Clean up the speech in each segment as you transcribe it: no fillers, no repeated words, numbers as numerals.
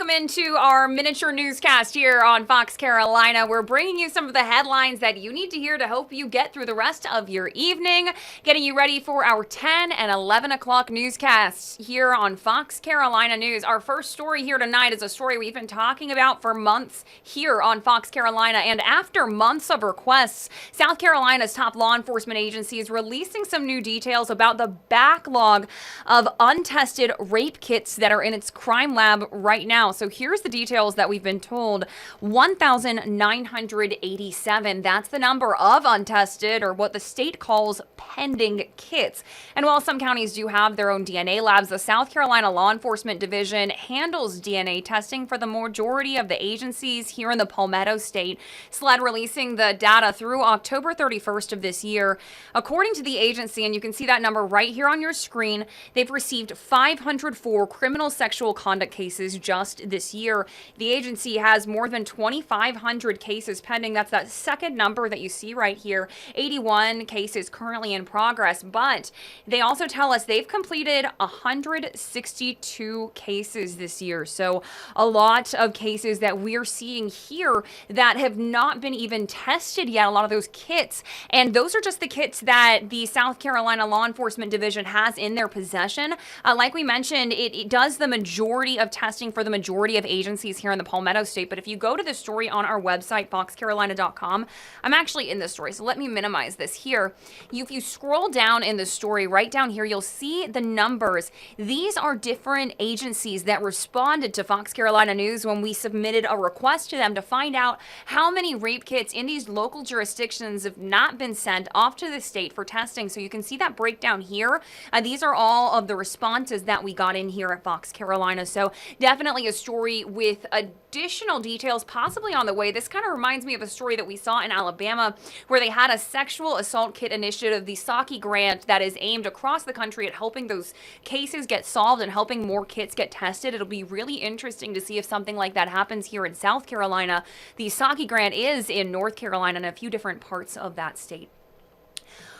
Welcome into our miniature newscast here on Fox Carolina. We're bringing you some of the headlines that you need to hear to help you get through the rest of your evening, getting you ready for our 10 and 11 o'clock newscasts here on Fox Carolina News. Our first story here tonight is a story we've been talking about for months here on Fox Carolina, and after months of requests, South Carolina's top law enforcement agency is releasing some new details about the backlog of untested rape kits that are in its crime lab right now. So here's the details that we've been told. 1,987. That's the number of untested, or what the state calls pending kits. And while some counties do have their own DNA labs, the South Carolina Law Enforcement Division handles DNA testing for the majority of the agencies here in the Palmetto State. SLED releasing the data through October 31st of this year. According to the agency, and you can see that number right here on your screen, they've received 504 criminal sexual conduct cases just this year. The agency has more than 2,500 cases pending. That's that second number that you see right here. 81 cases currently in progress, but they also tell us they've completed 162 cases this year. So a lot of cases that we're seeing here that have not been even tested yet, a lot of those kits. And those are just the kits that the South Carolina Law Enforcement Division has in their possession. Like we mentioned, it does the majority of testing for the majority of agencies here in the Palmetto State. But if you go to the story on our website, foxcarolina.com, I'm actually in the story, so let me minimize this here. If you scroll down in the story, right down here, you'll see the numbers. These are different agencies that responded to Fox Carolina News when we submitted a request to them to find out how many rape kits in these local jurisdictions have not been sent off to the state for testing. So you can see that breakdown here. These are all of the responses that we got in here at Fox Carolina. So definitely a story with additional details possibly on the way. This kind of reminds me of a story that we saw in Alabama where they had a sexual assault kit initiative, the SAKI grant, that is aimed across the country at helping those cases get solved and helping more kits get tested. It'll be really interesting to see if something like that happens here in South Carolina. The SAKI grant is in North Carolina and a few different parts of that state.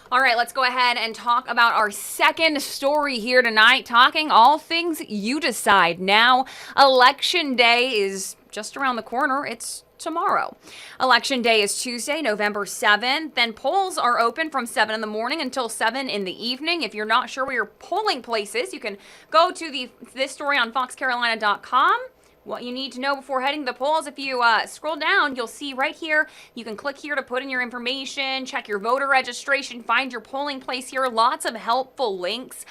All right, let's go ahead and talk about our second story here tonight, talking all things you decide. Now, Election Day is just around the corner. It's tomorrow. Election Day is Tuesday, November 7th. Then polls are open from 7 in the morning until 7 in the evening. If you're not sure where your polling place is, you can go to this story on foxcarolina.com. What you need to know before heading to the polls, if you scroll down, you'll see right here, you can click here to put in your information, check your voter registration, find your polling place here. Lots of helpful links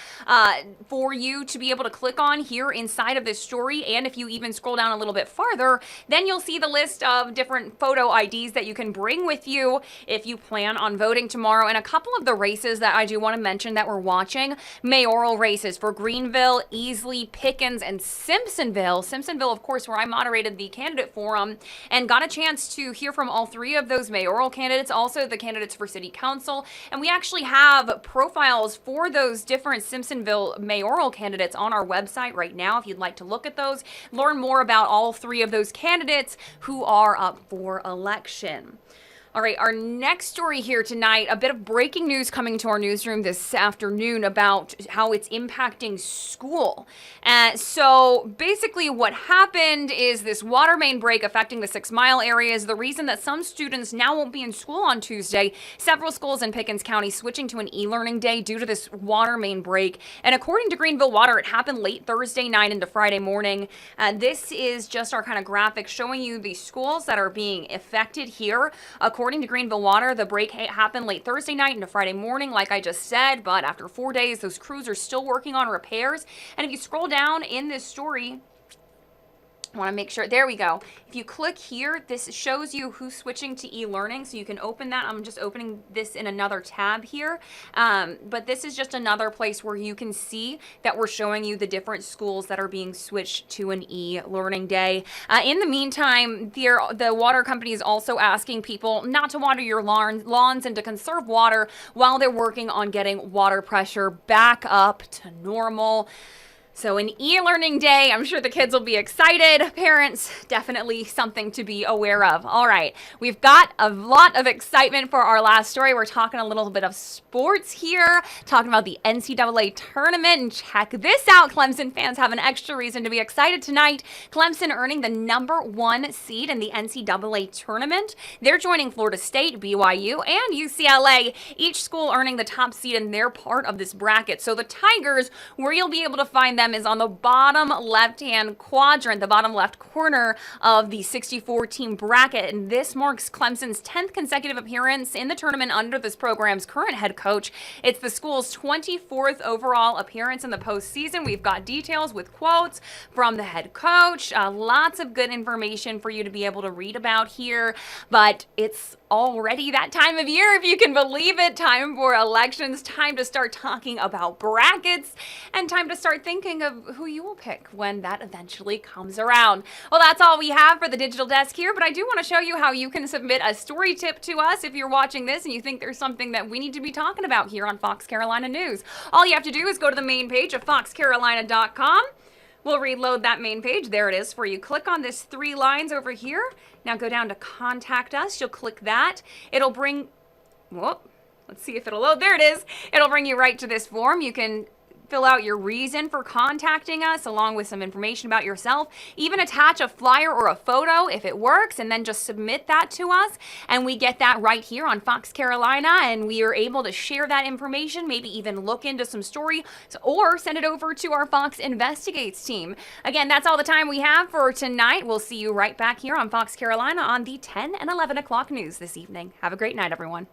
for you to be able to click on here inside of this story. And if you even scroll down a little bit farther, then you'll see the list of different photo IDs that you can bring with you if you plan on voting tomorrow. And a couple of the races that I do want to mention that we're watching, mayoral races for Greenville, Easley, Pickens, and Simpsonville. Simpsonville, of course, where I moderated the candidate forum and got a chance to hear from all three of those mayoral candidates, also the candidates for city council. And we actually have profiles for those different Simpsonville mayoral candidates on our website right now if you'd like to look at those, learn more about all three of those candidates who are up for election. All right, our next story here tonight, a bit of breaking news coming to our newsroom this afternoon about how it's impacting school. So basically what happened is this water main break affecting the 6 Mile area is the reason that some students now won't be in school on Tuesday. Several schools in Pickens County switching to an e-learning day due to this water main break. And according to Greenville Water, it happened late Thursday night into Friday morning. This is just our kind of graphic showing you the schools that are being affected here. According to Greenville Water, the break happened late Thursday night into Friday morning, like I just said, but after 4 days, those crews are still working on repairs. And if you scroll down in this story, I want to make sure, there we go. If you click here, this shows you who's switching to e-learning, so you can open that. I'm just opening this in another tab here, but this is just another place where you can see that we're showing you the different schools that are being switched to an e-learning day. In the meantime, the water company is also asking people not to water your lawns and to conserve water while they're working on getting water pressure back up to normal. So an e-learning day, I'm sure the kids will be excited. Parents, definitely something to be aware of. All right, we've got a lot of excitement for our last story. We're talking a little bit of sports here, talking about the NCAA tournament. And check this out, Clemson fans have an extra reason to be excited tonight. Clemson earning the #1 seed in the NCAA tournament. They're joining Florida State, BYU, and UCLA, each school earning the top seed in their part of this bracket. So the Tigers, where you'll be able to find them, is on the bottom left-hand quadrant, the bottom left corner of the 64-team bracket. And this marks Clemson's 10th consecutive appearance in the tournament under this program's current head coach. It's the school's 24th overall appearance in the postseason. We've got details with quotes from the head coach. Lots of good information for you to be able to read about here. But it's already that time of year, if you can believe it. Time for elections, time to start talking about brackets, and time to start thinking of who you will pick when that eventually comes around. Well, that's all we have for the digital desk here, but I do want to show you how you can submit a story tip to us if you're watching this and you think there's something that we need to be talking about here on Fox Carolina News. All you have to do is go to the main page of foxcarolina.com. We'll reload that main page. There it is for you. Click on this 3 lines over here. Now go down to contact us. You'll click that. It'll bring, whoop, let's see if it'll load. There it is. It'll bring you right to this form. You can fill out your reason for contacting us along with some information about yourself. Even attach a flyer or a photo if it works, and then just submit that to us. And we get that right here on Fox Carolina, and we are able to share that information, maybe even look into some story, or send it over to our Fox Investigates team. Again, that's all the time we have for tonight. We'll see you right back here on Fox Carolina on the 10 and 11 o'clock news this evening. Have a great night, everyone.